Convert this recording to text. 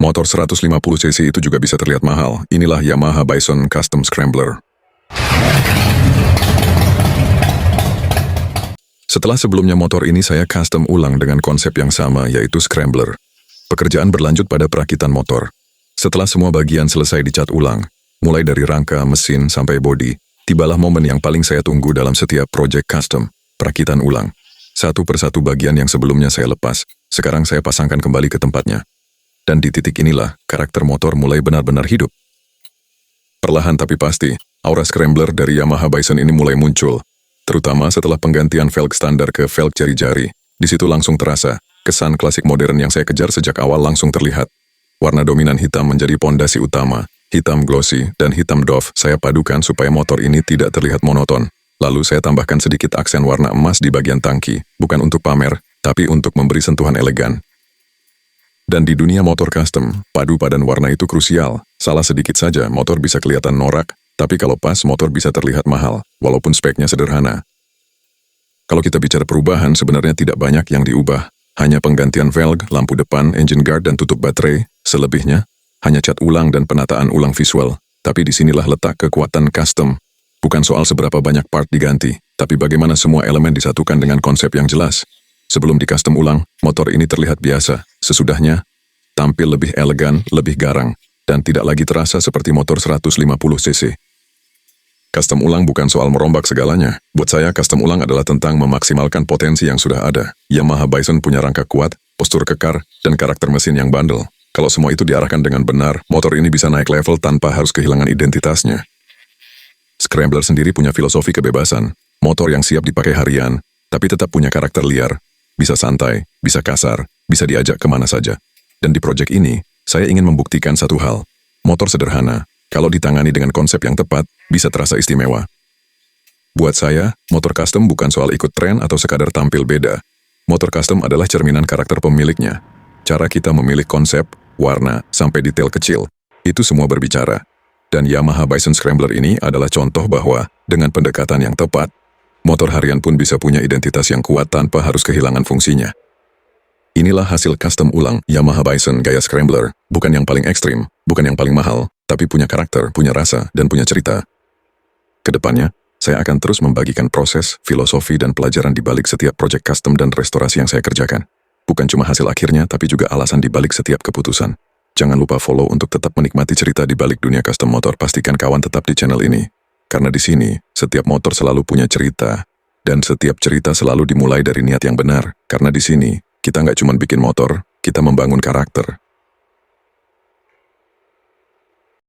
Motor 150cc itu juga bisa terlihat mahal. Inilah Yamaha Bison Custom Scrambler. Setelah sebelumnya motor ini saya custom ulang dengan konsep yang sama, yaitu Scrambler. Pekerjaan berlanjut pada perakitan motor. Setelah semua bagian selesai dicat ulang, mulai dari rangka, mesin, sampai bodi, tibalah momen yang paling saya tunggu dalam setiap proyek custom, perakitan ulang. Satu persatu bagian yang sebelumnya saya lepas, sekarang saya pasangkan kembali ke tempatnya. Dan di titik inilah, karakter motor mulai benar-benar hidup. Perlahan tapi pasti, aura Scrambler dari Yamaha Bison ini mulai muncul, terutama setelah penggantian velg standar ke velg jari-jari. Di situ langsung terasa, kesan klasik modern yang saya kejar sejak awal langsung terlihat. Warna dominan hitam menjadi pondasi utama, hitam glossy dan hitam doff saya padukan supaya motor ini tidak terlihat monoton. Lalu saya tambahkan sedikit aksen warna emas di bagian tangki, bukan untuk pamer, tapi untuk memberi sentuhan elegan. Dan di dunia motor custom, padu padan warna itu krusial. Salah sedikit saja, motor bisa kelihatan norak, tapi kalau pas, motor bisa terlihat mahal, walaupun speknya sederhana. Kalau kita bicara perubahan, sebenarnya tidak banyak yang diubah. Hanya penggantian velg, lampu depan, engine guard, dan tutup baterai. Selebihnya, hanya cat ulang dan penataan ulang visual. Tapi disinilah letak kekuatan custom. Bukan soal seberapa banyak part diganti, tapi bagaimana semua elemen disatukan dengan konsep yang jelas. Sebelum di custom ulang, motor ini terlihat biasa. Sesudahnya, tampil lebih elegan, lebih garang, dan tidak lagi terasa seperti motor 150cc. Custom ulang bukan soal merombak segalanya. Buat saya, custom ulang adalah tentang memaksimalkan potensi yang sudah ada. Yamaha Bison punya rangka kuat, postur kekar, dan karakter mesin yang bandel. Kalau semua itu diarahkan dengan benar, motor ini bisa naik level tanpa harus kehilangan identitasnya. Scrambler sendiri punya filosofi kebebasan. Motor yang siap dipakai harian, tapi tetap punya karakter liar. Bisa santai, bisa kasar, bisa diajak kemana saja. Dan di proyek ini, saya ingin membuktikan satu hal. Motor sederhana, kalau ditangani dengan konsep yang tepat, bisa terasa istimewa. Buat saya, motor custom bukan soal ikut tren atau sekadar tampil beda. Motor custom adalah cerminan karakter pemiliknya. Cara kita memilih konsep, warna, sampai detail kecil. Itu semua berbicara. Dan Yamaha Bison Scrambler ini adalah contoh bahwa, dengan pendekatan yang tepat, motor harian pun bisa punya identitas yang kuat tanpa harus kehilangan fungsinya. Inilah hasil custom ulang Yamaha Bison gaya Scrambler. Bukan yang paling ekstrim, bukan yang paling mahal, tapi punya karakter, punya rasa, dan punya cerita. Kedepannya, saya akan terus membagikan proses, filosofi, dan pelajaran di balik setiap proyek custom dan restorasi yang saya kerjakan. Bukan cuma hasil akhirnya, tapi juga alasan di balik setiap keputusan. Jangan lupa follow untuk tetap menikmati cerita di balik dunia custom motor. Pastikan kawan tetap di channel ini. Karena di sini, setiap motor selalu punya cerita. Dan setiap cerita selalu dimulai dari niat yang benar. Karena di sini, kita nggak cuma bikin motor, kita membangun karakter.